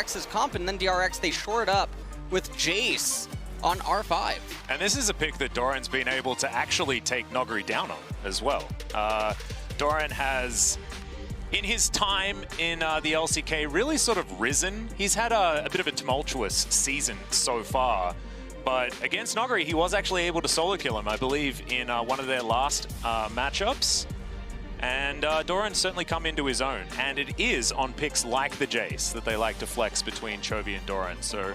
DRX's comp, and then DRX, they shore it up with Jace on R5. And this is a pick that Doran's been able to actually take Noguri down on as well. Doran has, in his time in the LCK, really sort of risen. He's had a bit of a tumultuous season so far, but against Noguri, he was actually able to solo kill him, I believe, in one of their last matchups. And Doran's certainly come into his own, and it is on picks like the Jace that they like to flex between Chovy and Doran. So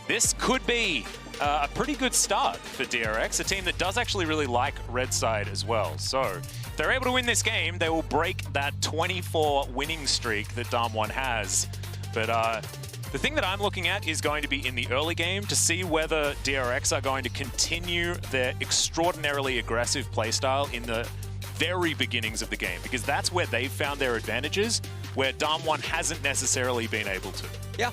this could be a pretty good start for DRX, a team that does actually really like red side as well. So if they're able to win this game, they will break that 24 winning streak that DAMWON has. But the thing that I'm looking at is going to be in the early game to see whether DRX are going to continue their extraordinarily aggressive playstyle in the very beginnings of the game, because that's where they've found their advantages, where DAMWON hasn't necessarily been able to. Yeah.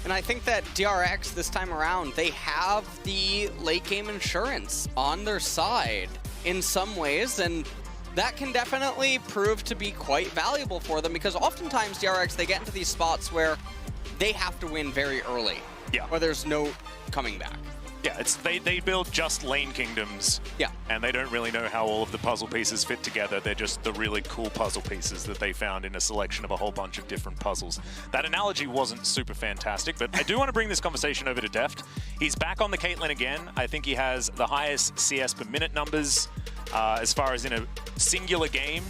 And I think that DRX this time around, they have the late game insurance on their side in some ways, and that can definitely prove to be quite valuable for them, because oftentimes DRX, they get into these spots where they have to win very early. Yeah. Where there's no coming back. Yeah, they build just lane kingdoms. Yeah. And they don't really know how all of the puzzle pieces fit together. They're just the really cool puzzle pieces that they found in a selection of a whole bunch of different puzzles. That analogy wasn't super fantastic, but I do want to bring this conversation over to Deft. He's back on the Caitlyn again. I think he has the highest CS per minute numbers as far as in a singular game.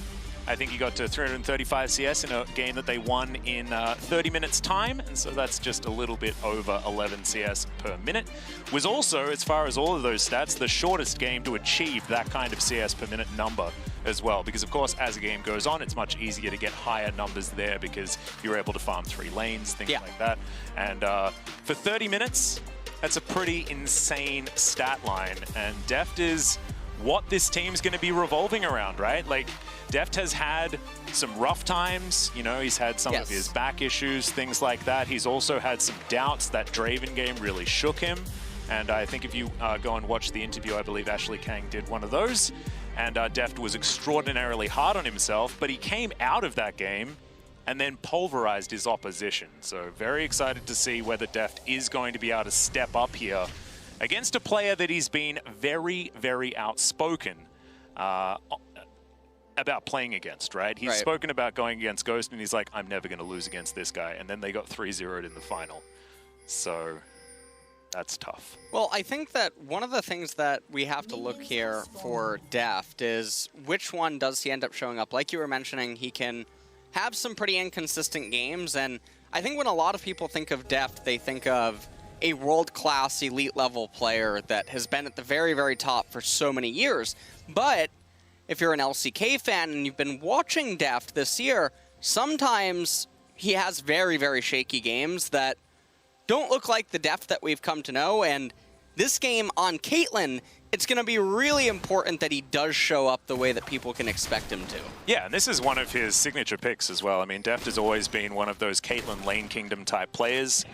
I think he got to 335 CS in a game that they won in 30 minutes time, and so that's just a little bit over 11 CS per minute. Was also, as far as all of those stats, the shortest game to achieve that kind of CS per minute number as well, because of course as a game goes on, it's much easier to get higher numbers there because you're able to farm 3 lanes, things like that. And for 30 minutes, that's a pretty insane stat line, and Deft is what this team's going to be revolving around, right? Like, Deft has had some rough times, you know, he's had some of his back issues, things like that. He's also had some doubts. That Draven game really shook him. And I think if you go and watch the interview, I believe Ashley Kang did one of those. And Deft was extraordinarily hard on himself, but he came out of that game and then pulverized his opposition. So very excited to see whether Deft is going to be able to step up here against a player that he's been very, very outspoken about playing against, right? He's spoken about going against Ghost, and he's like, I'm never going to lose against this guy. And then they got 3-0'd in the final. So that's tough. Well, I think that one of the things that we have to look here for Deft is which one does he end up showing up? Like you were mentioning, he can have some pretty inconsistent games, and I think when a lot of people think of Deft, they think of a world-class elite-level player that has been at the very, very top for so many years. But if you're an LCK fan and you've been watching Deft this year, sometimes he has very, very shaky games that don't look like the Deft that we've come to know. And this game on Caitlyn, it's going to be really important that he does show up the way that people can expect him to. Yeah, and this is one of his signature picks as well. I mean, Deft has always been one of those Caitlyn Lane Kingdom type players.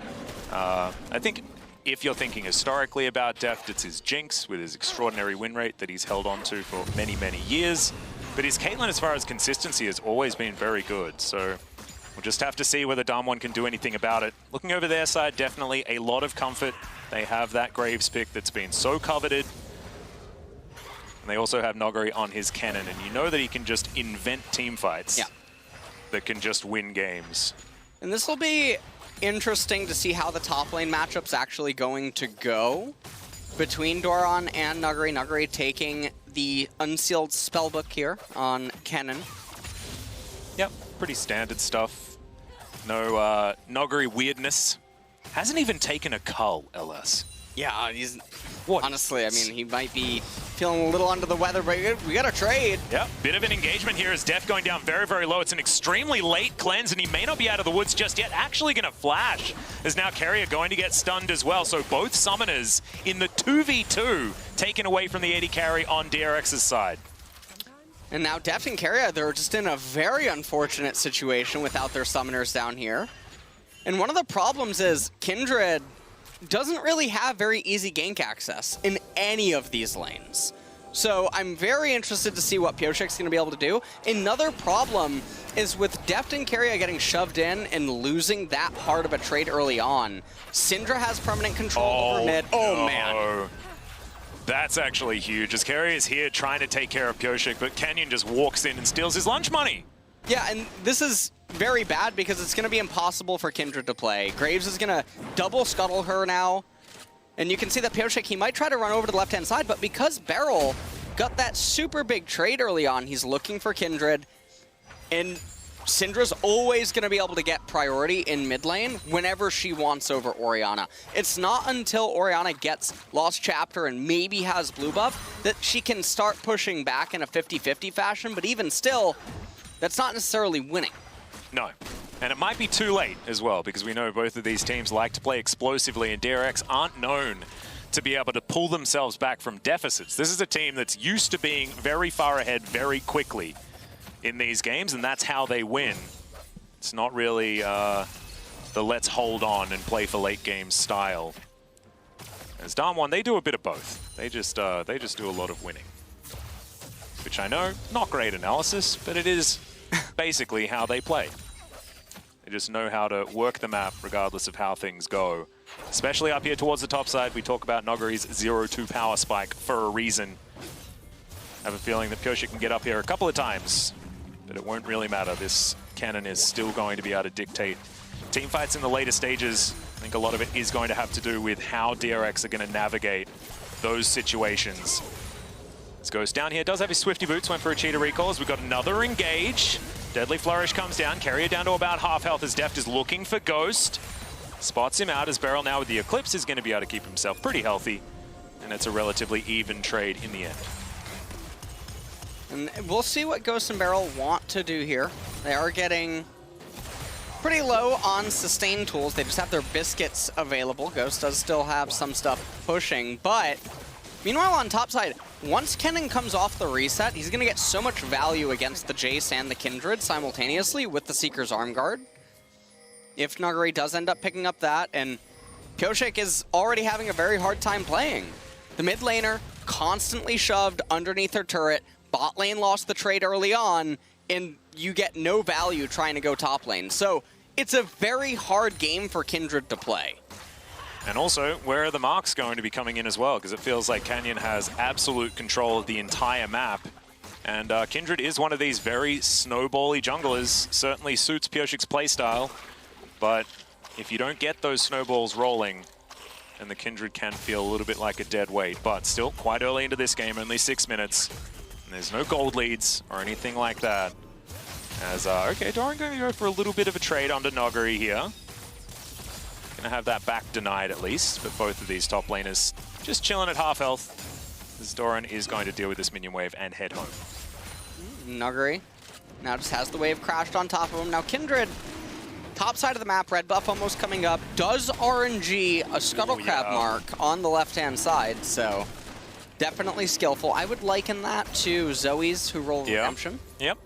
I think if you're thinking historically about Deft, it's his Jinx with his extraordinary win rate that he's held on to for many, many years. But his Caitlyn, as far as consistency, has always been very good. So we'll just have to see whether DAMWON can do anything about it. Looking over their side, definitely a lot of comfort. They have that Graves pick that's been so coveted. And they also have Noguri on his cannon, and you know that he can just invent team fights that can just win games. And this will be interesting to see how the top lane matchup's actually going to go between Doran and Noguri. Noguri taking the unsealed spellbook here on Kennen. Yep, pretty standard stuff. No Noguri weirdness. Hasn't even taken a cull, LS. Yeah, he's... Honestly, I mean, he might be feeling a little under the weather, but we got to trade. Yep, bit of an engagement here as Deft going down very, very low. It's an extremely late cleanse, and he may not be out of the woods just yet. Actually going to flash, as now Carrier going to get stunned as well. So both summoners in the 2v2 taken away from the AD carry on DRX's side. And now Deft and Carrier, they're just in a very unfortunate situation without their summoners down here. And one of the problems is Kindred doesn't really have very easy gank access in any of these lanes. So I'm very interested to see what Pioshik's going to be able to do. Another problem is with Deft and Keria getting shoved in and losing that hard of a trade early on. Syndra has permanent control over mid. Oh, man. That's actually huge. As Keria is here trying to take care of Pioshik, but Canyon just walks in and steals his lunch money. Yeah, and this is very bad because it's going to be impossible for Kindred to play. Graves is going to double scuttle her now. And you can see that Pioshik, he might try to run over to the left-hand side, but because Beryl got that super big trade early on, he's looking for Kindred. And Syndra's always going to be able to get priority in mid lane whenever she wants over Orianna. It's not until Orianna gets Lost Chapter and maybe has blue buff that she can start pushing back in a 50-50 fashion, but even still, that's not necessarily winning. No. And it might be too late as well, because we know both of these teams like to play explosively, and DRX aren't known to be able to pull themselves back from deficits. This is a team that's used to being very far ahead very quickly in these games, and that's how they win. It's not really the let's hold on and play for late game style. As DAMWON, they do a bit of both. They just do a lot of winning. Which I know, not great analysis, but it is basically how they play. They just know how to work the map regardless of how things go. Especially up here towards the top side, we talk about Nogari's 0-2 power spike for a reason. I have a feeling that Pioshik can get up here a couple of times, but it won't really matter. This cannon is still going to be able to dictate team fights in the later stages. I think a lot of it is going to have to do with how DRX are going to navigate those situations. This Ghost down here does have his Swifty Boots, went for a cheetah recall as we've got another engage. Deadly Flourish comes down, Keria down to about half health as Deft is looking for Ghost. Spots him out as Beryl now with the Eclipse is going to be able to keep himself pretty healthy. And it's a relatively even trade in the end. And we'll see what Ghost and Beryl want to do here. They are getting pretty low on sustain tools. They just have their biscuits available. Ghost does still have some stuff pushing, but meanwhile on top side, once Kennen comes off the reset, he's going to get so much value against the Jace and the Kindred simultaneously with the Seeker's Arm Guard. If Nuguri does end up picking up that, and Pioshik is already having a very hard time playing. The mid laner constantly shoved underneath her turret, bot lane lost the trade early on, and you get no value trying to go top lane. So it's a very hard game for Kindred to play. And also, where are the marks going to be coming in as well? Because it feels like Canyon has absolute control of the entire map. And Kindred is one of these very snowbally junglers. Certainly suits Pioshik's playstyle. But if you don't get those snowballs rolling, then the Kindred can feel a little bit like a dead weight. But still, quite early into this game, only 6 minutes. And there's no gold leads or anything like that. As, okay, Doran going to go for a little bit of a trade onto Noguri here. Gonna have that back denied at least, but both of these top laners just chilling at half health. As Doran is going to deal with this minion wave and head home. Nuguri now just has the wave crashed on top of him. Now Kindred, top side of the map, red buff almost coming up, does RNG a Scuttle Crab mark on the left-hand side, so definitely skillful. I would liken that to Zoe's who rolled Redemption. Yep.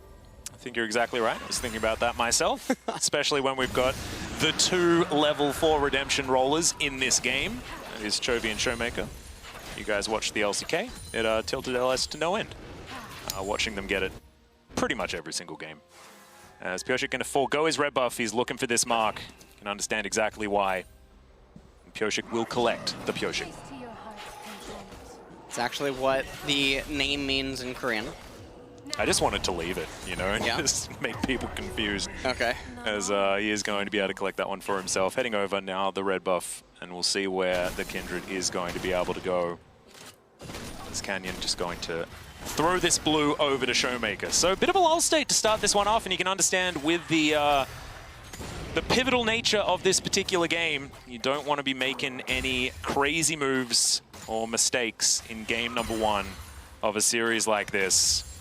I think you're exactly right. I was thinking about that myself, especially when we've got the 2 level 4 redemption rollers in this game. That is Chovy and Showmaker. You guys watched the LCK. It tilted LS to no end. Watching them get it pretty much every single game. As Pioshik going to forego his red buff, he's looking for this mark. You can understand exactly why. And Pioshik will collect the Pioshik. It's actually what the name means in Korean. I just wanted to leave it, you know, and just make people confused. Okay. As he is going to be able to collect that one for himself. Heading over now, the red buff, and we'll see where the Kindred is going to be able to go. As Canyon just going to throw this blue over to Showmaker. So a bit of a lull state to start this one off, and you can understand with the pivotal nature of this particular game, you don't want to be making any crazy moves or mistakes in game number 1 of a series like this.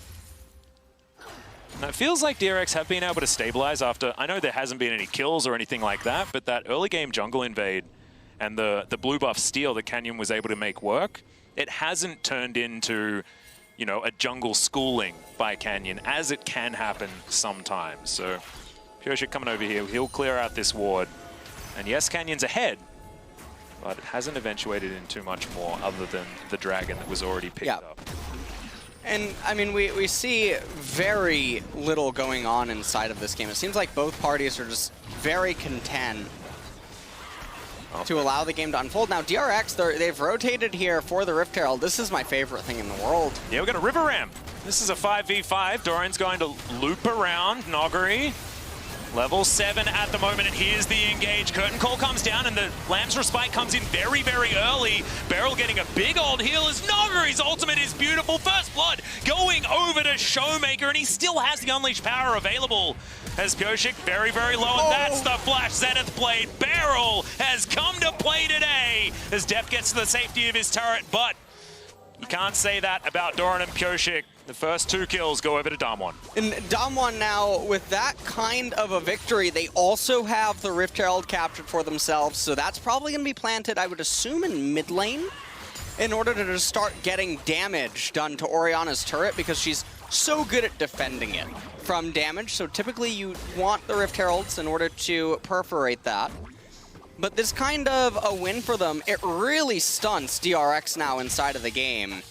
Now, it feels like DRX have been able to stabilize after, I know there hasn't been any kills or anything like that, but that early game jungle invade and the blue buff steal that Canyon was able to make work, it hasn't turned into, you know, a jungle schooling by Canyon, as it can happen sometimes. So Pioshik coming over here, he'll clear out this ward. And yes, Canyon's ahead, but it hasn't eventuated in too much more other than the dragon that was already picked up. And, I mean, we see very little going on inside of this game. It seems like both parties are just very content to allow the game to unfold. Now, DRX, they've rotated here for the Rift Herald. This is my favorite thing in the world. Yeah, we've got a river ramp. This is a 5v5. Doran's going to loop around Noggery. Level 7 at the moment, and here's the engage. Curtain Call comes down, and the Lamb's Respite comes in very, very early. Beryl getting a big old heal as Noggery's ultimate is beautiful. First Blood going over to Showmaker, and he still has the Unleashed Power available. As Pyosik very, very low, and that's the Flash Zenith Blade. Beryl has come to play today as Def gets to the safety of his turret, but you can't say that about Doran and Pyosik. The first 2 kills go over to DAMWON. And DAMWON now, with that kind of a victory, they also have the Rift Herald captured for themselves, so that's probably going to be planted, I would assume, in mid lane in order to just start getting damage done to Orianna's turret, because she's so good at defending it from damage. So typically you want the Rift Heralds in order to perforate that. But this kind of a win for them, it really stunts DRX now inside of the game.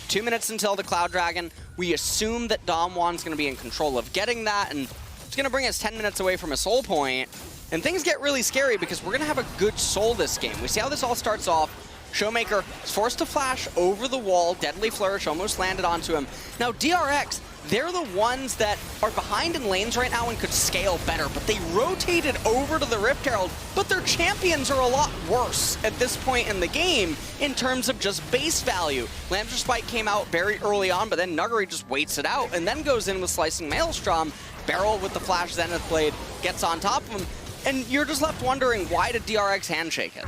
2 minutes until the Cloud Dragon. We assume that DAMWON's going to be in control of getting that, and it's going to bring us 10 minutes away from a soul point. And things get really scary because we're going to have a good soul this game. We see how this all starts off. Showmaker is forced to flash over the wall. Deadly Flourish almost landed onto him. Now DRX, they're the ones that are behind in lanes right now and could scale better, but they rotated over to the Rift Herald, but their champions are a lot worse at this point in the game in terms of just base value. Lamb's Respite came out very early on, but then Nuggery just waits it out and then goes in with Slicing Maelstrom. Beryl with the Flash Zenith Blade gets on top of him, and you're just left wondering, why did DRX handshake it?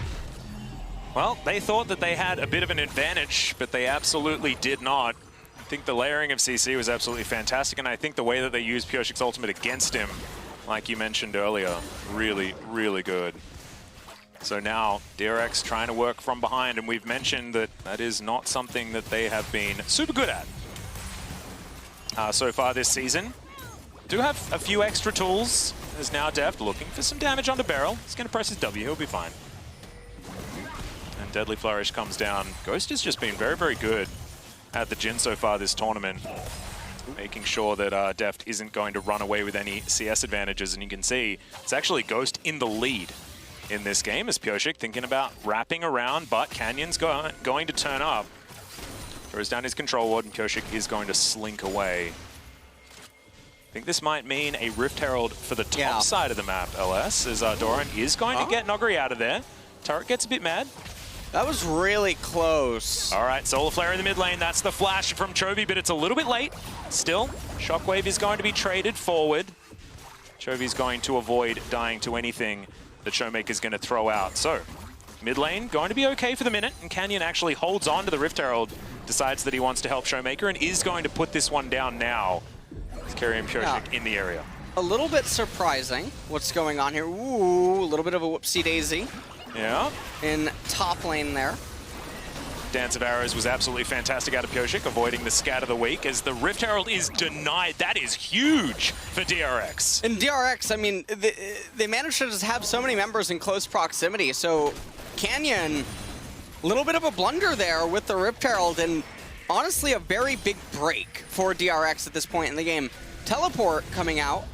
Well, they thought that they had a bit of an advantage, but they absolutely did not. I think the layering of CC was absolutely fantastic, and I think the way that they used Pyosik's ultimate against him, like you mentioned earlier, really, really good. So now, DRX trying to work from behind, and we've mentioned that that is not something that they have been super good at so far this season. Do have a few extra tools. There's now Deft looking for some damage onto Beryl. He's going to press his W, he'll be fine. And Deadly Flourish comes down. Ghost has just been very, very good at the Jhin so far this tournament, making sure that Deft isn't going to run away with any CS advantages. And you can see it's actually Ghost in the lead in this game as Pyosik thinking about wrapping around, but Canyon's going to turn up. Throws down his control ward, and Pyosik is going to slink away. I think this might mean a Rift Herald for the top side of the map, LS, as Doran is going to get Noggery out of there. Turret gets a bit mad. That was really close. All right, Solar Flare in the mid lane. That's the flash from Chovy, but it's a little bit late. Still, Shockwave is going to be traded forward. Chovy's going to avoid dying to anything that Showmaker's going to throw out. So, mid lane going to be okay for the minute, and Canyon actually holds on to the Rift Herald, decides that he wants to help Showmaker, and is going to put this one down now. He's carrying Pyosik in the area. A little bit surprising what's going on here. Ooh, a little bit of a whoopsie-daisy. Yeah. In top lane there. Dance of Arrows was absolutely fantastic out of Pyosik, avoiding the scat of the week as the Rift Herald is denied. That is huge for DRX. And DRX, I mean, they managed to just have so many members in close proximity. So Canyon, a little bit of a blunder there with the Rift Herald, and honestly a very big break for DRX at this point in the game. Teleport coming out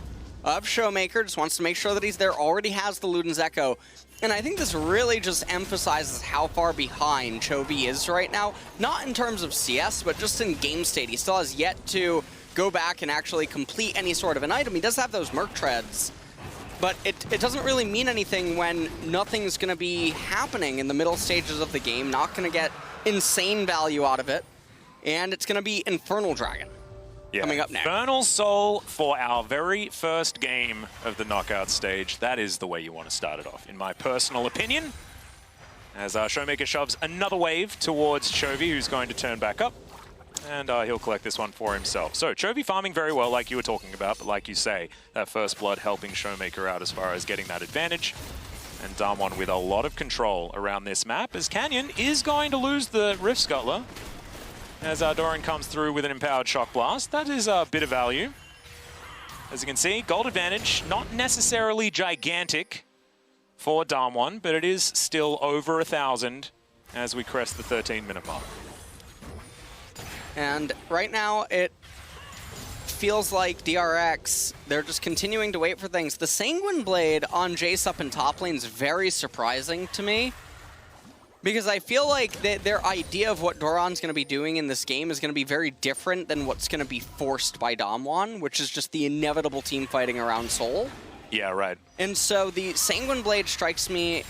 of Showmaker, just wants to make sure that he's there, already has the Luden's Echo. And I think this really just emphasizes how far behind Chovy is right now. Not in terms of CS, but just in game state. He still has yet to go back and actually complete any sort of an item. He does have those Merc Treads, but it doesn't really mean anything when nothing's going to be happening in the middle stages of the game. Not going to get insane value out of it. And it's going to be Infernal Dragon coming up next. Infernal Soul for our very first game of the knockout stage. That is the way you want to start it off, in my personal opinion. As Showmaker shoves another wave towards Chovy, who's going to turn back up. And he'll collect this one for himself. So Chovy farming very well, like you were talking about, but like you say, that first blood helping Showmaker out as far as getting that advantage. And DAMWON with a lot of control around this map, as Canyon is going to lose the Rift Scuttler. As Doran comes through with an empowered Shock Blast. That is a bit of value. As you can see, gold advantage, not necessarily gigantic for DAMWON, but it is still over 1,000 as we crest the 13-minute mark. And right now, it feels like DRX, they're just continuing to wait for things. The Sanguine Blade on Jace up in top lane is very surprising to me, because I feel like their idea of what Doran's going to be doing in this game is going to be very different than what's going to be forced by DAMWON, which is just the inevitable team fighting around Soul. Yeah, right. And so the Sanguine Blade strikes me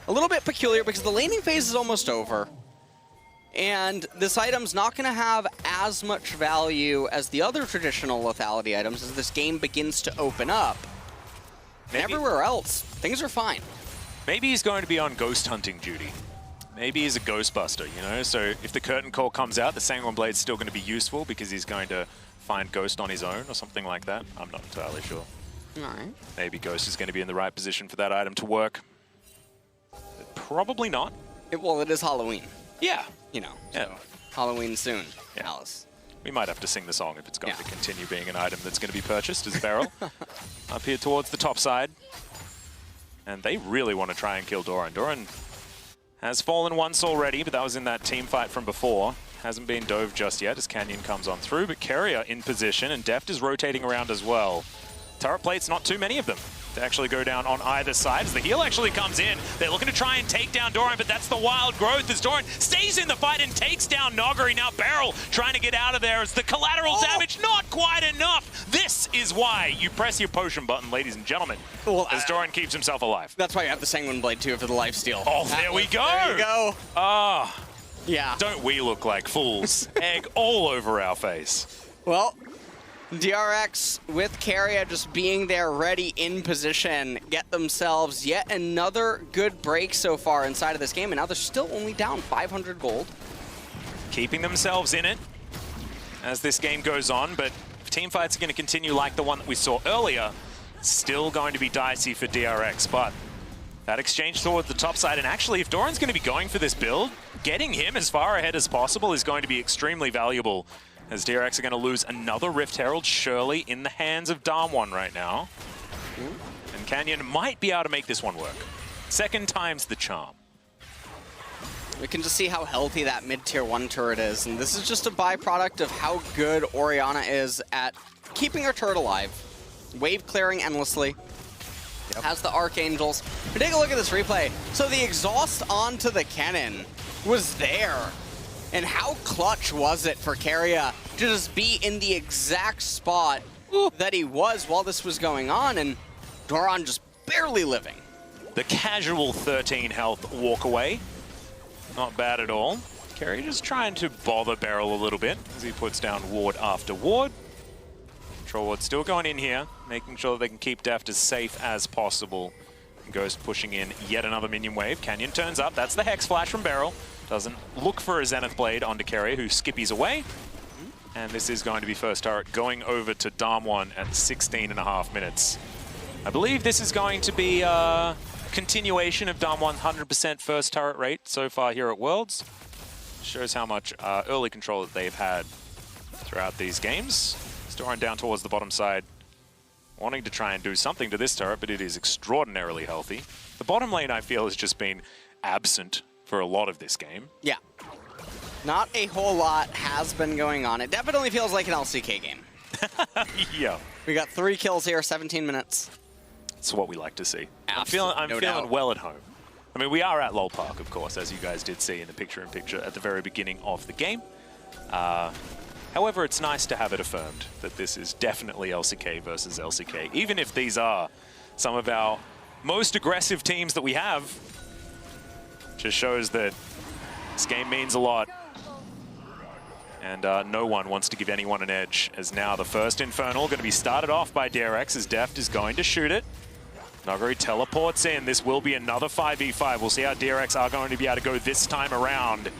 a little bit peculiar because the laning phase is almost over. And this item's not going to have as much value as the other traditional lethality items as this game begins to open up. And everywhere else, things are fine. Maybe he's going to be on ghost hunting duty. Maybe he's a ghostbuster, you know? So if the curtain call comes out, the Sanguine Blade's still going to be useful because he's going to find Ghost on his own or something like that. I'm not entirely sure. All right. Maybe Ghost is going to be in the right position for that item to work. But probably not. Well, it is Halloween. Yeah. You know, Yeah. so Halloween soon, Yeah. Alice. We might have to sing the song if it's going to continue being an item that's going to be purchased as Beryl. Up here towards the top side. And they really want to try and kill Doran. Doran has fallen once already, but that was in that team fight from before. Hasn't been dove just yet as Canyon comes on through, but Keria in position, and Deft is rotating around as well. Turret plates, not too many of them to actually go down on either side. As the heal actually comes in, they're looking to try and take down Doran, but that's the wild growth as Doran stays in the fight and takes down Noggery. Now Beryl trying to get out of there as the collateral damage not quite enough. This is why you press your potion button, ladies and gentlemen, as Doran keeps himself alive. That's why you have the Sanguine Blade too for the lifesteal. Oh, there we go. There you go. Ah. Yeah. Don't we look like fools? Egg all over our face. Well, DRX with Keria just being there ready in position, get themselves yet another good break so far inside of this game, and now they're still only down 500 gold. Keeping themselves in it as this game goes on, but if team fights are going to continue like the one that we saw earlier, still going to be dicey for DRX, but that exchange towards the top side, and actually if Doran's going to be going for this build, getting him as far ahead as possible is going to be extremely valuable, as DRX are going to lose another Rift Herald, surely in the hands of DAMWON right now. And Canyon might be able to make this one work. Second time's the charm. We can just see how healthy that mid-tier 1 turret is, and this is just a byproduct of how good Orianna is at keeping her turret alive. Wave clearing endlessly. Has the Archangels. But take a look at this replay. So the exhaust onto the cannon was there. And how clutch was it for Keria to just be in the exact spot that he was while this was going on, and Doran just barely living. The casual 13 health walk away. Not bad at all. Keria just trying to bother Beryl a little bit as he puts down ward after ward. Control ward still going in here, making sure that they can keep Deft as safe as possible. Ghost pushing in yet another minion wave. Canyon turns up. That's the Hex Flash from Beryl. Doesn't look for a Zenith Blade onto Keria, who skippies away. And this is going to be first turret going over to DAMWON at 16.5 minutes. I believe this is going to be a continuation of DAMWON's 100% first turret rate so far here at Worlds. Shows how much early control that they've had throughout these games. Doran down towards the bottom side, wanting to try and do something to this turret, but it is extraordinarily healthy. The bottom lane, I feel, has just been absent for a lot of this game. Yeah. Not a whole lot has been going on. It definitely feels like an LCK game. Yeah. We got 3 kills here, 17 minutes. That's what we like to see. I'm feeling well at home. I mean, we are at Lol Park, of course, as you guys did see in the picture-in-picture at the very beginning of the game. However, it's nice to have it affirmed that this is definitely LCK versus LCK, even if these are some of our most aggressive teams that we have. Just shows that this game means a lot. And no one wants to give anyone an edge, as now the first Infernal going to be started off by DRX as Deft is going to shoot it. Noggery teleports in. This will be another 5v5. We'll see how DRX are going to be able to go this time around.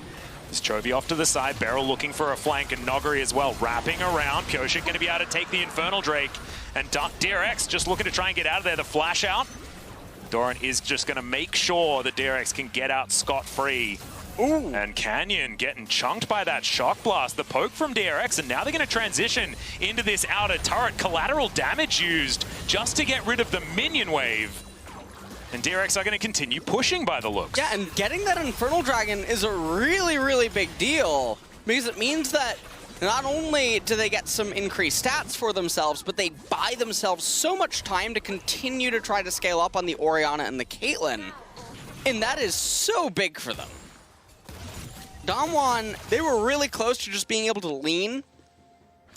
There's Chovy off to the side, Beryl looking for a flank, and Noggery as well, wrapping around. Pyoshik going to be able to take the Infernal Drake, and DRX just looking to try and get out of there. The flash out. Doran is just going to make sure that DRX can get out scot-free. Ooh. And Canyon getting chunked by that shock blast. The poke from DRX, and now they're going to transition into this outer turret. Collateral damage used just to get rid of the minion wave. And DRX are going to continue pushing by the looks. Yeah, and getting that Infernal Dragon is a really, really big deal, because it means that Not only do they get some increased stats for themselves, but they buy themselves so much time to continue to try to scale up on the Orianna and the Caitlyn. And that is so big for them. DAMWON, they were really close to just being able to lean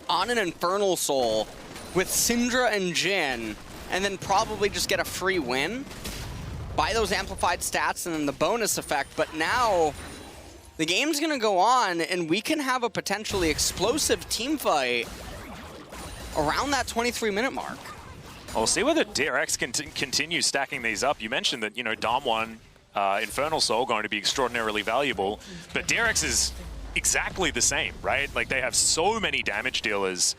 on an Infernal Soul with Syndra and Jhin, and then probably just get a free win by those amplified stats and then the bonus effect. But now the game's gonna go on, and we can have a potentially explosive team fight around that 23-minute mark. We'll see whether DRX can continue stacking these up. You mentioned that, you know, DAMWON, Infernal Soul going to be extraordinarily valuable, but DRX is exactly the same, right? Like, they have so many damage dealers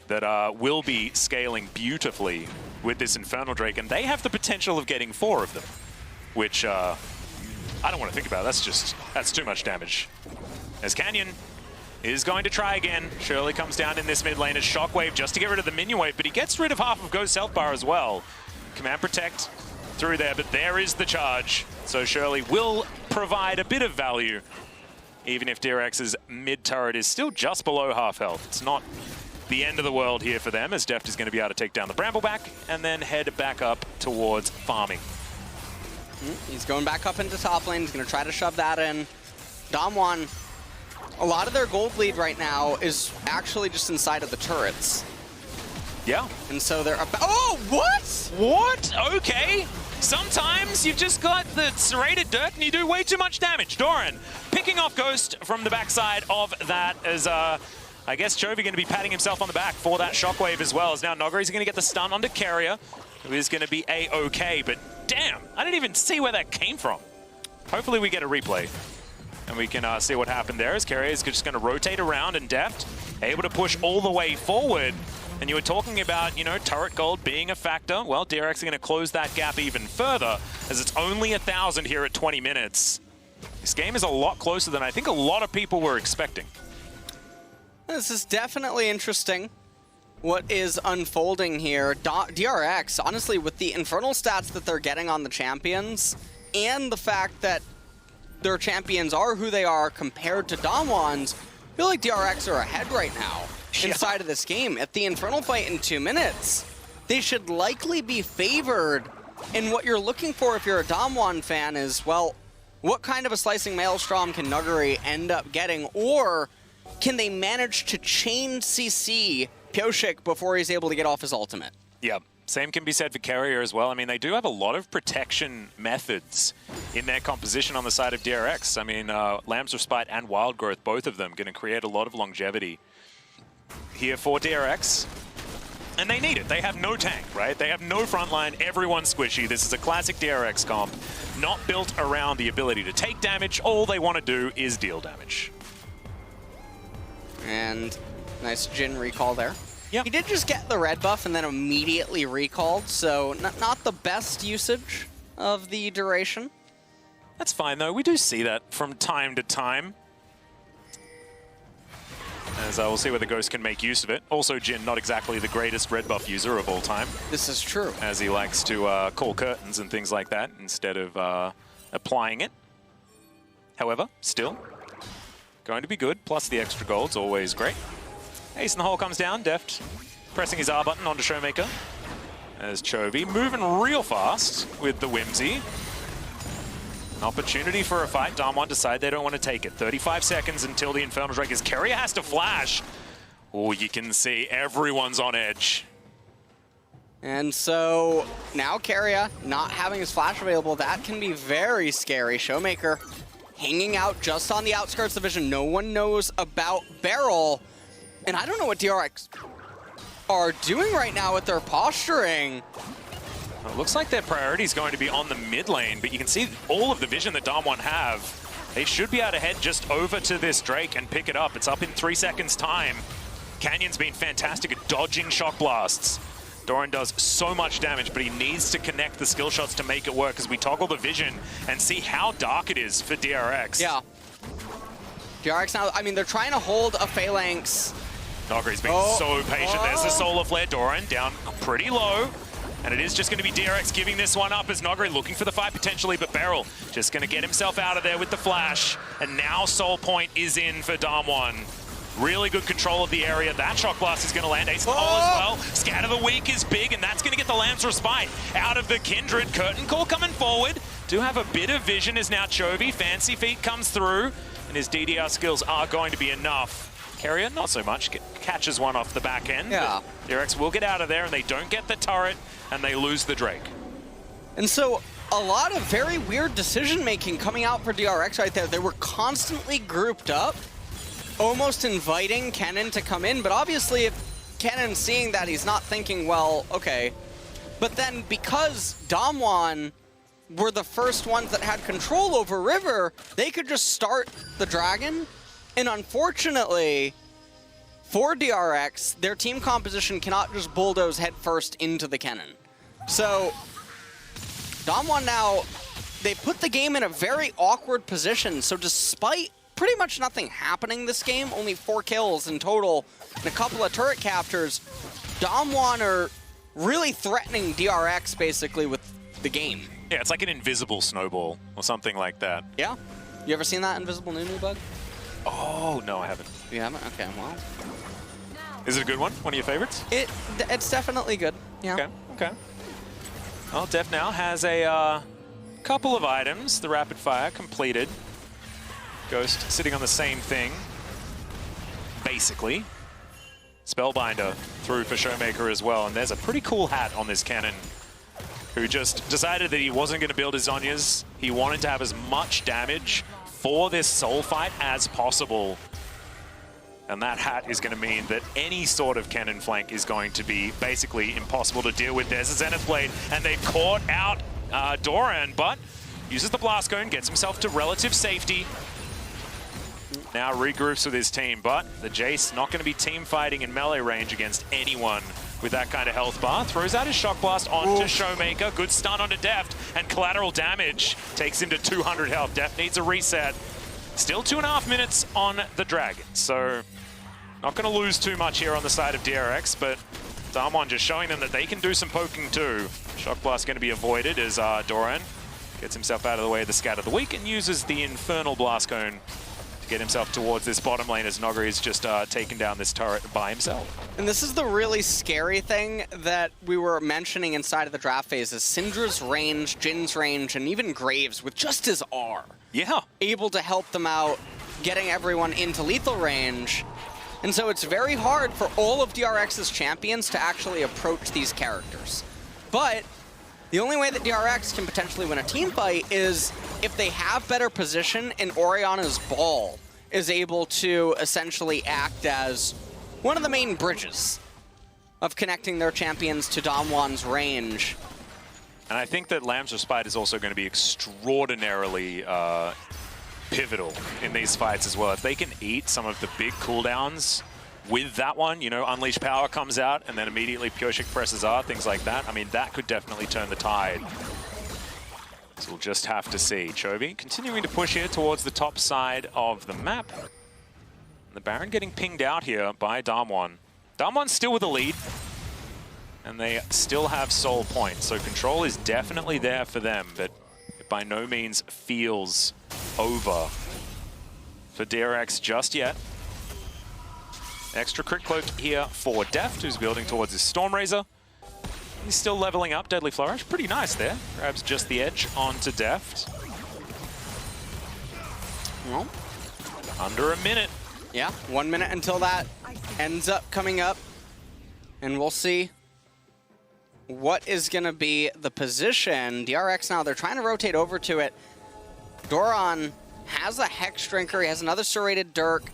that will be scaling beautifully with this Infernal Drake, and they have the potential of getting 4 of them, which I don't want to think about. That's too much damage. As Canyon is going to try again. Shirley comes down in this mid lane as Shockwave just to get rid of the minion wave, but he gets rid of half of Ghost Health Bar as well. Command Protect through there, but there is the charge. So Shirley will provide a bit of value, even if DRX's mid turret is still just below half health. It's not the end of the world here for them, as Deft is going to be able to take down the Brambleback and then head back up towards farming. He's going back up into top lane. He's going to try to shove that in. DAMWON, a lot of their gold lead right now is actually just inside of the turrets. Yeah. And so they're about... Oh, what? What? Okay. Sometimes you've just got the serrated dirt and you do way too much damage. Doran picking off Ghost from the backside of that as, I guess Chovy going to be patting himself on the back for that Shockwave as well. As now Nogari's going to get the stun onto Carrier, who is going to be A-OK, but damn, I didn't even see where that came from. Hopefully we get a replay and we can see what happened there, as Carrier is just going to rotate around, and Deft able to push all the way forward. And you were talking about, you know, turret gold being a factor. Well, DRX are going to close that gap even further, as it's only 1,000 here at 20 minutes. This game is a lot closer than I think a lot of people were expecting. This is definitely interesting, what is unfolding here. DRX, honestly, with the Infernal stats that they're getting on the champions, and the fact that their champions are who they are compared to DAMWON's, I feel like DRX are ahead right now inside of this game. At the Infernal fight in 2 minutes, they should likely be favored. And what you're looking for if you're a DAMWON fan is, well, what kind of a slicing Maelstrom can Nuguri end up getting? Or can they manage to chain CC Pioshik before he's able to get off his ultimate? Yeah, same can be said for Carrier as well. I mean, they do have a lot of protection methods in their composition on the side of DRX. I mean, Lamb's Respite and Wild Growth, both of them going to create a lot of longevity here for DRX. And they need it. They have no tank, right? They have no frontline. Everyone's squishy. This is a classic DRX comp, not built around the ability to take damage. All they want to do is deal damage. And nice Jhin recall there. Yep. He did just get the red buff and then immediately recalled, so not the best usage of the duration. That's fine, though. We do see that from time to time. As we'll see whether Ghost can make use of it. Also, Jhin, not exactly the greatest red buff user of all time. This is true. As he likes to call curtains and things like that instead of applying it. However, still going to be good. Plus the extra gold's always great. Ace in the hole comes down. Deft pressing his R button onto Showmaker. As Chovy moving real fast with the Whimsy. An opportunity for a fight. DAMWON decide they don't want to take it. 35 seconds until the Infernal Drake, as Carrier has to flash. Oh, you can see everyone's on edge. And so now Carrier not having his flash available, that can be very scary. Showmaker hanging out just on the outskirts of vision. No one knows about Barrel. And I don't know what DRX are doing right now with their posturing. It looks like their priority is going to be on the mid lane, but you can see all of the vision that DAMWON have. They should be able to head just over to this Drake and pick it up. It's up in 3 seconds time. Canyon's been fantastic at dodging shock blasts. Doran does so much damage, but he needs to connect the skill shots to make it work as we toggle the vision and see how dark it is for DRX. Yeah. DRX now, I mean, they're trying to hold a Phalanx. Nogari's been so patient. There's the Solar Flare. Doran down pretty low. And it is just going to be DRX giving this one up as Nogari looking for the fight potentially, but Beryl just going to get himself out of there with the flash. And now Soul Point is in for DAMWON. Really good control of the area. That shock blast is going to land. Ace of the hole as well. Scat of the week is big, and that's going to get the Lamb's Respite out of the Kindred. Curtain Call coming forward. Do have a bit of vision as now Chovy. Fancy Feet comes through, and his DDR skills are going to be enough. Carrier, not so much. Catches one off the back end. Yeah. DRX will get out of there, and they don't get the turret, and they lose the Drake. And so a lot of very weird decision-making coming out for DRX right there. They were constantly grouped up, almost inviting Kennen to come in, but obviously if Kennen's seeing that, he's not thinking, well, okay. But then because DAMWON were the first ones that had control over River, they could just start the Dragon. And unfortunately, for DRX, their team composition cannot just bulldoze headfirst into the Kennen. So DAMWON now, they put the game in a very awkward position. So despite pretty much nothing happening this game, only 4 kills in total and a couple of turret captures, DAMWON are really threatening DRX basically with the game. Yeah, it's like an invisible snowball or something like that. Yeah? You ever seen that invisible Nunu bug? Oh, no, I haven't. You haven't? Okay, well. Is it a good one? One of your favorites? It's definitely good. Yeah. Okay, okay. Well, Def now has a couple of items. The rapid fire completed. Ghost sitting on the same thing, basically. Spellbinder through for Showmaker as well, and there's a pretty cool hat on this cannon who just decided that he wasn't going to build his Zhonyas. He wanted to have as much damage for this soul fight as possible. And that hat is going to mean that any sort of cannon flank is going to be basically impossible to deal with. There's a Zenith Blade, and they've caught out Doran, but uses the Blast Cone, gets himself to relative safety. Now regroups with his team, but the Jace not going to be team fighting in melee range against anyone with that kind of health bar. Throws out his Shock Blast onto Showmaker. Good stun onto Deft, and collateral damage takes him to 200 health. Deft needs a reset. Still 2.5 minutes on the Dragon, so not going to lose too much here on the side of DRX, but DAMWON just showing them that they can do some poking too. Shock Blast going to be avoided as Doran gets himself out of the way of the Scat of the Week and uses the Infernal Blast Cone to get himself towards this bottom lane as Nogari's just taken down this turret by himself. And this is the really scary thing that we were mentioning inside of the draft phase is Syndra's range, Jin's range, and even Graves with just his R. Yeah. Able to help them out, getting everyone into lethal range. And so it's very hard for all of DRX's champions to actually approach these characters. But the only way that DRX can potentially win a team fight is if they have better position and Orianna's ball is able to essentially act as one of the main bridges of connecting their champions to DAMWON's range. And I think that Lamb's Respite is also going to be extraordinarily pivotal in these fights as well. If they can eat some of the big cooldowns with that one, you know, Unleash Power comes out and then immediately Pyosik presses R, things like that. I mean, that could definitely turn the tide. So we'll just have to see. Chovy continuing to push here towards the top side of the map. The Baron getting pinged out here by DAMWON. DAMWON's still with the lead, and they still have soul points, so control is definitely there for them, but it by no means feels over for DRX just yet. Extra crit cloak here for Deft, who's building towards his Stormrazor. He's still leveling up. Deadly Flourish, pretty nice there. Grabs just the edge onto Deft. Well, under a minute. Yeah, 1 minute until that ends up coming up. And we'll see what is going to be the position. DRX now, they're trying to rotate over to it. Doran has a Hex Drinker. He has another Serrated Dirk.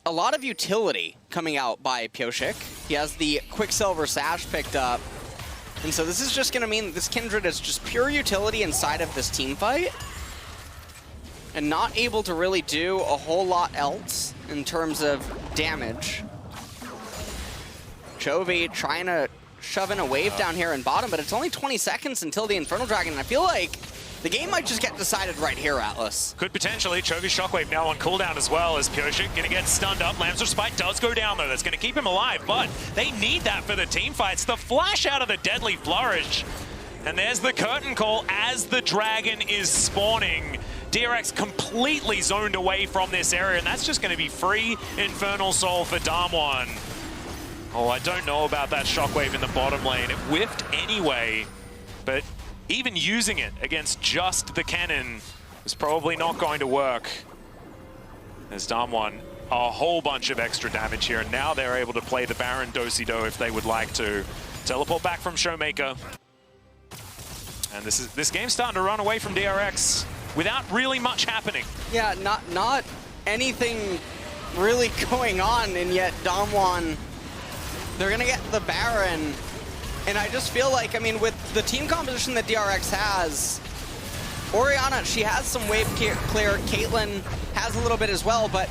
A lot of utility coming out by Pyosik. He has the Quicksilver Sash picked up. And so this is just going to mean that this Kindred is just pure utility inside of this team fight. And not able to really do a whole lot else in terms of damage. Chovy trying to shove in a wave down here in bottom, but it's only 20 seconds until the Infernal Dragon, and I feel like the game might just get decided right here, Atlas. Could potentially. Chovy's Shockwave now on cooldown as well as Pyosik going to get stunned up. Lamb's Respite does go down though. That's going to keep him alive, but they need that for the team fights. The flash out of the Deadly Flourish. And there's the curtain call as the Dragon is spawning. DRX completely zoned away from this area, and that's just going to be free Infernal Soul for DAMWON. Oh, I don't know about that shockwave in the bottom lane. It whiffed anyway, but even using it against just the cannon is probably not going to work. As DAMWON, a whole bunch of extra damage here, and now they're able to play the Baron do-si-do if they would like to. Teleport back from Showmaker. And this game's starting to run away from DRX without really much happening. Yeah, not anything really going on, and yet DAMWON, they're gonna get the Baron. And I just feel like, I mean, with the team composition that DRX has, Orianna, she has some wave clear, Caitlyn has a little bit as well, but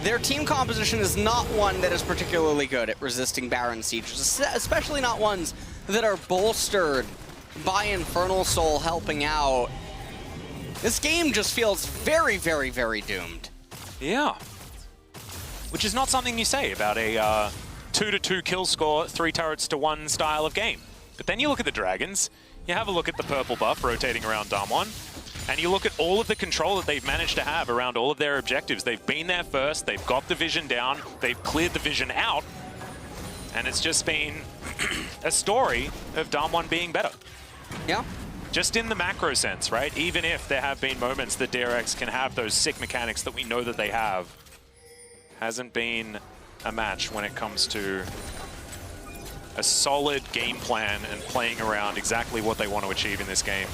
their team composition is not one that is particularly good at resisting Baron sieges, especially not ones that are bolstered by Infernal Soul helping out. This game just feels very, very, very doomed. Yeah. Which is not something you say about a 2-2 kill score, 3 turrets to 1 style of game. But then you look at the Dragons, you have a look at the purple buff rotating around DAMWON, and you look at all of the control that they've managed to have around all of their objectives. They've been there first, they've got the vision down, they've cleared the vision out, and it's just been a story of DAMWON being better. Yeah. Just in the macro sense, right? Even if there have been moments that DRX can have those sick mechanics that we know that they have, hasn't been a match when it comes to a solid game plan and playing around exactly what they want to achieve in this game.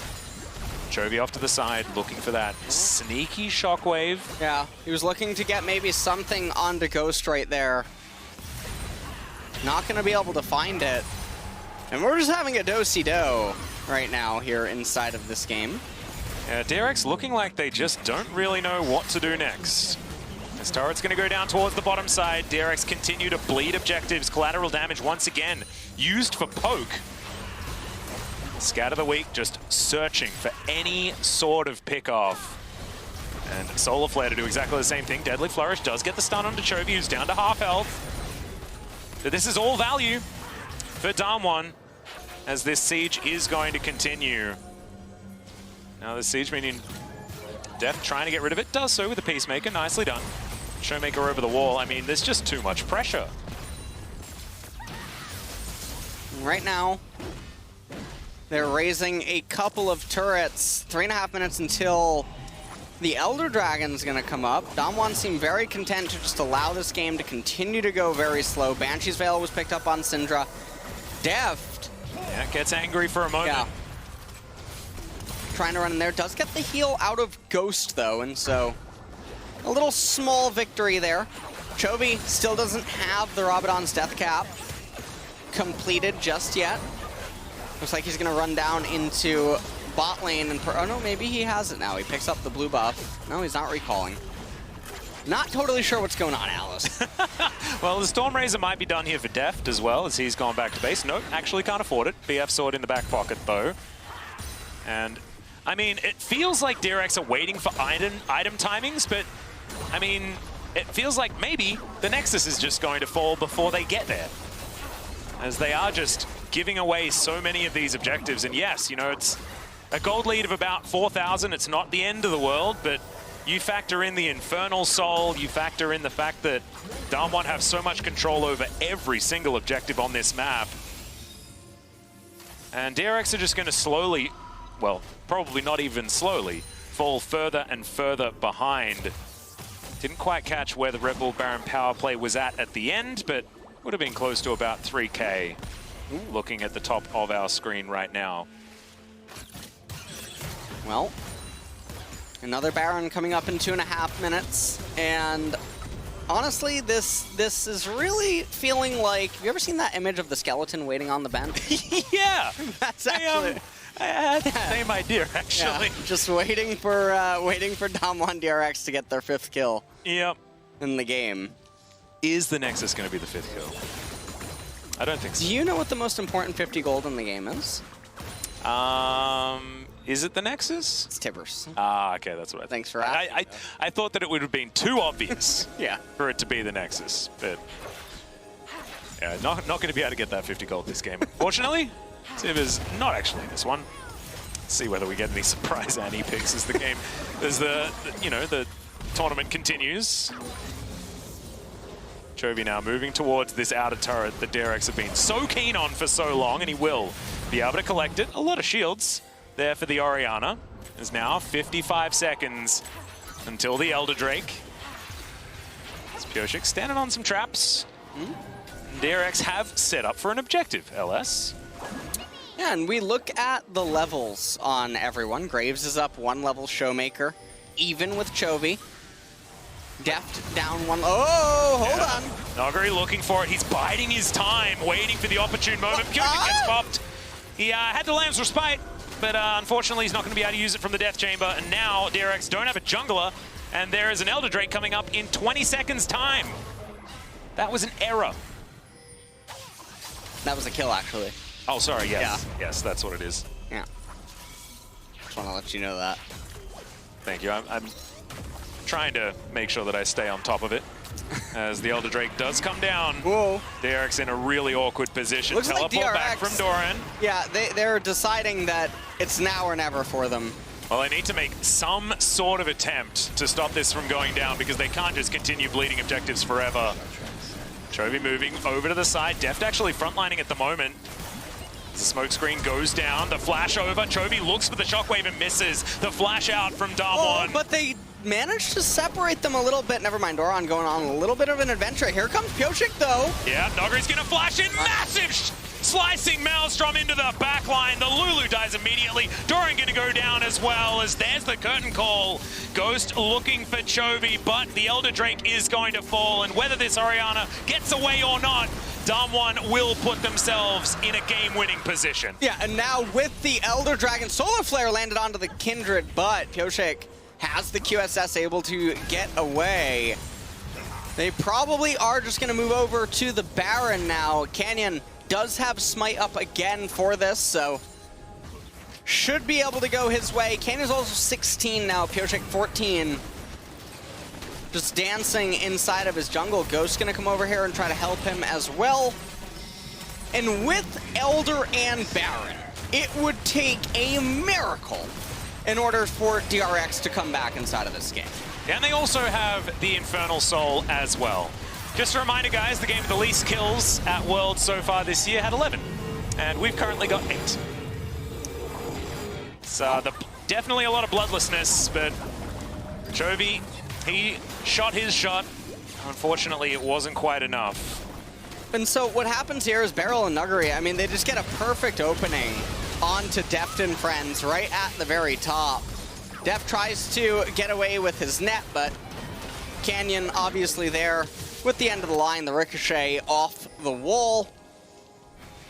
Chovy off to the side, looking for that sneaky shockwave. Yeah, he was looking to get maybe something onto Ghost right there. Not going to be able to find it. And we're just having a do-si-do right now here inside of this game. Yeah, DRX looking like they just don't really know what to do next. This turret's going to go down towards the bottom side. DRX continue to bleed objectives. Collateral damage once again used for poke. Scat of the Week just searching for any sort of pick-off. And Solar Flare to do exactly the same thing. Deadly Flourish does get the stun onto Chovy, who's down to half health. But this is all value for DAMWON, as this siege is going to continue. Now the siege meaning Deft trying to get rid of it, does so with the Peacemaker, nicely done. Showmaker over the wall, I mean, there's just too much pressure. Right now, they're raising a couple of turrets. 3.5 minutes until the Elder Dragon's gonna come up. DAMWON seem very content to just allow this game to continue to go very slow. Banshee's Veil was picked up on Syndra. Deft. Yeah, gets angry for a moment. Yeah. Trying to run in there. Does get the heal out of Ghost, though, and so a little small victory there. Chovy still doesn't have the Rabadon's Death Cap completed just yet. Looks like he's going to run down into bot lane. And oh, no, maybe he has it now. He picks up the blue buff. No, he's not recalling. Not totally sure what's going on, Alice. Well, the Stormrazor might be done here for Deft as well, as he's gone back to base. Nope, actually can't afford it. BF sword in the back pocket, though. And I mean, it feels like DRX are waiting for item timings, but I mean, it feels like maybe the Nexus is just going to fall before they get there, as they are just giving away so many of these objectives. And yes, you know, it's a gold lead of about 4,000. It's not the end of the world, but you factor in the Infernal Soul, you factor in the fact that DAMWON have so much control over every single objective on this map. And DRX are just going to slowly, well, probably not even slowly, fall further and further behind. Didn't quite catch where the Red Bull Baron power play was at the end, but would have been close to about 3K. Looking at the top of our screen right now. Well, another Baron coming up in 2.5 minutes, and honestly, this is really feeling like, have you ever seen that image of the skeleton waiting on the bench? Yeah! That's actually... I had the same idea, actually. Yeah, just waiting for DAMWON DRX to get their 5th kill. Yep. In the game. Is the Nexus going to be the 5th kill? I don't think so. Do you know what the most important 50 gold in the game is? Is it the Nexus? It's Tibbers. Ah, okay, that's what I think. Thanks for asking. I thought that it would have been too obvious yeah. for it to be the Nexus, but yeah, not going to be able to get that 50 gold this game. Unfortunately, Tibbers not actually this one. See whether we get any surprise Annie picks as the game, as the tournament continues. Chovy now moving towards this outer turret that DRX have been so keen on for so long, and he will be able to collect it. A lot of shields there for the Orianna. There's now 55 seconds until the Elder Drake. It's Pyosik standing on some traps. DRX have set up for an objective, LS. Yeah, and we look at the levels on everyone. Graves is up 1 level, Showmaker, even with Chovy. Deft down 1. Oh, hold on. Noguri looking for it. He's biding his time, waiting for the opportune moment. Pyosik gets popped. He had the Lamb's Respite, but unfortunately he's not going to be able to use it from the Death Chamber. And now DRX don't have a jungler, and there is an Elder Drake coming up in 20 seconds time. That was an error. That was a kill, actually. Oh, sorry, yes. Yeah. Yes, that's what it is. Yeah. Just want to let you know that. Thank you. I'm trying to make sure that I stay on top of it. As the Elder Drake does come down. Whoa. DRX in a really awkward position. Looks Teleport like DRX, back from Doran. Yeah, they're deciding that it's now or never for them. Well, they need to make some sort of attempt to stop this from going down because they can't just continue bleeding objectives forever. Chovy moving over to the side. Deft actually frontlining at the moment. As the smoke screen goes down, the flash over. Chovy looks for the shockwave and misses. The flash out from DAMWON. Oh, but they managed to separate them a little bit. Never mind, Doran going on a little bit of an adventure. Here comes Pyosik, though. Yeah, Noguri's gonna flash in. Massive slicing Maelstrom into the back line. The Lulu dies immediately. Doran gonna go down as well, as there's the curtain call. Ghost looking for Chovy, but the Elder Drake is going to fall, and whether this Orianna gets away or not, DAMWON will put themselves in a game-winning position. Yeah, and now with the Elder Dragon, Solar Flare landed onto the Kindred, but Pyosik has the QSS able to get away. They probably are just going to move over to the Baron now. Canyon does have Smite up again for this, so should be able to go his way. Canyon's also 16 now, Pyosik 14. Just dancing inside of his jungle. Ghost's gonna come over here and try to help him as well. And with Elder and Baron, it would take a miracle in order for DRX to come back inside of this game. And they also have the Infernal Soul as well. Just a reminder, guys, the game with the least kills at Worlds so far this year had 11. And we've currently got 8. So definitely a lot of bloodlessness, but Chovy, he shot his shot. Unfortunately, it wasn't quite enough. And so what happens here is Beryl and Nuguri, I mean, they just get a perfect opening onto Deft and friends right at the very top. Deft tries to get away with his net, but Canyon obviously there with the end of the line, the ricochet off the wall,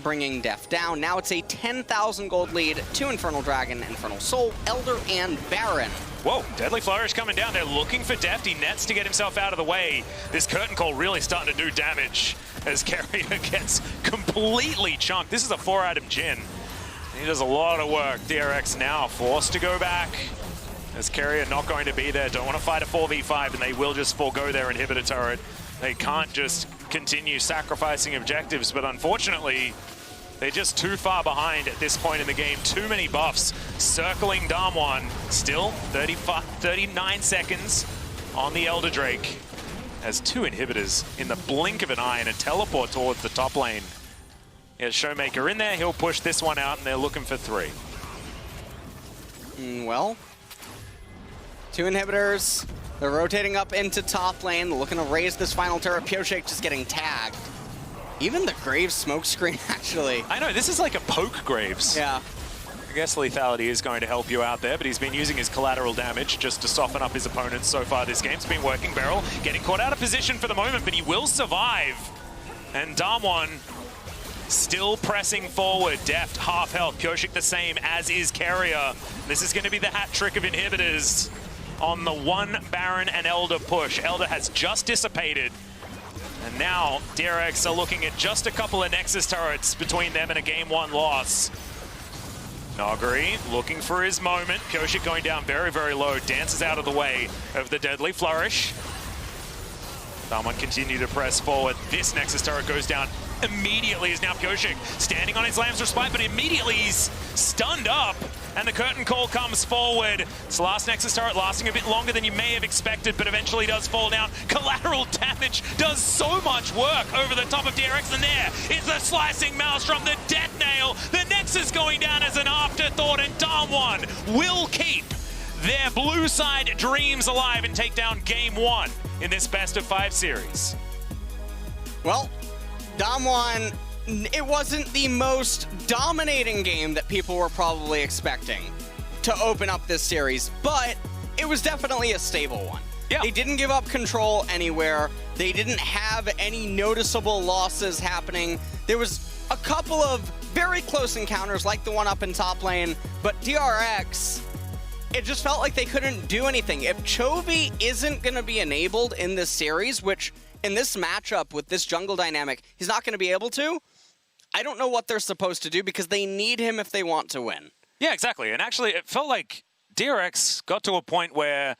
bringing Deft down. Now it's a 10,000 gold lead to Infernal Dragon, Infernal Soul, Elder, and Baron. Whoa, Deadly Flourish coming down. They're looking for Deft. He nets to get himself out of the way. This curtain call really starting to do damage as Carrier gets completely chunked. This is a 4-item Jhin. He does a lot of work. DRX now forced to go back as Carrier not going to be there. Don't want to fight a 4v5, and they will just forego their inhibitor turret. They can't just continue sacrificing objectives, but unfortunately, they're just too far behind at this point in the game. Too many buffs circling DAMWON. Still 39 seconds on the Elder Drake. Has 2 inhibitors in the blink of an eye and a teleport towards the top lane. Here's Showmaker in there. He'll push this one out, and they're looking for 3. Well, 2 inhibitors. They're rotating up into top lane, looking to raise this final turret. Pyosik just getting tagged. Even the Graves smoke screen, actually. I know, this is like a poke Graves. Yeah. I guess lethality is going to help you out there, but he's been using his collateral damage just to soften up his opponents so far this game. It's been working. Beryl getting caught out of position for the moment, but he will survive. And DAMWON still pressing forward. Deft, half health. Pyosik the same, as is Carrier. This is going to be the hat trick of inhibitors on the 1 Baron and Elder push. Elder has just dissipated. And now DRX are looking at just a couple of Nexus turrets between them and a game 1 loss. Noguri looking for his moment. Pyosik going down very, very low. Dances out of the way of the Deadly Flourish. DAMWON continue to press forward. This Nexus turret goes down immediately as now Pyosik standing on his Lamb's Respite, but immediately he's stunned up and the curtain call comes forward. It's the last Nexus turret lasting a bit longer than you may have expected, but eventually does fall down. Collateral damage does so much work over the top of DRX, and there is the slicing maelstrom, the death nail. The Nexus going down as an afterthought, and DAMWON will keep their blue side dreams alive and take down game 1 in this best-of-5 series. Well, DAMWON, it wasn't the most dominating game that people were probably expecting to open up this series, but it was definitely a stable one. Yeah. They didn't give up control anywhere. They didn't have any noticeable losses happening. There was a couple of very close encounters like the one up in top lane, but DRX, it just felt like they couldn't do anything. If Chovy isn't going to be enabled in this series, which in this matchup with this jungle dynamic, he's not going to be able to, I don't know what they're supposed to do because they need him if they want to win. Yeah, exactly. And actually, it felt like DRX got to a point where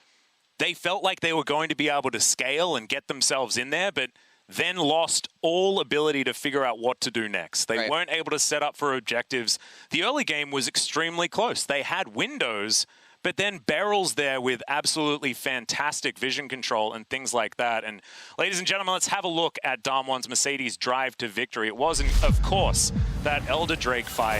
they felt like they were going to be able to scale and get themselves in there, but then lost all ability to figure out what to do next. They weren't able to set up for objectives. The early game was extremely close. They had windows, but then barrels there with absolutely fantastic vision control and things like that. And ladies and gentlemen, let's have a look at DAMWON's Mercedes drive to victory. It wasn't, of course, that Elder Drake fight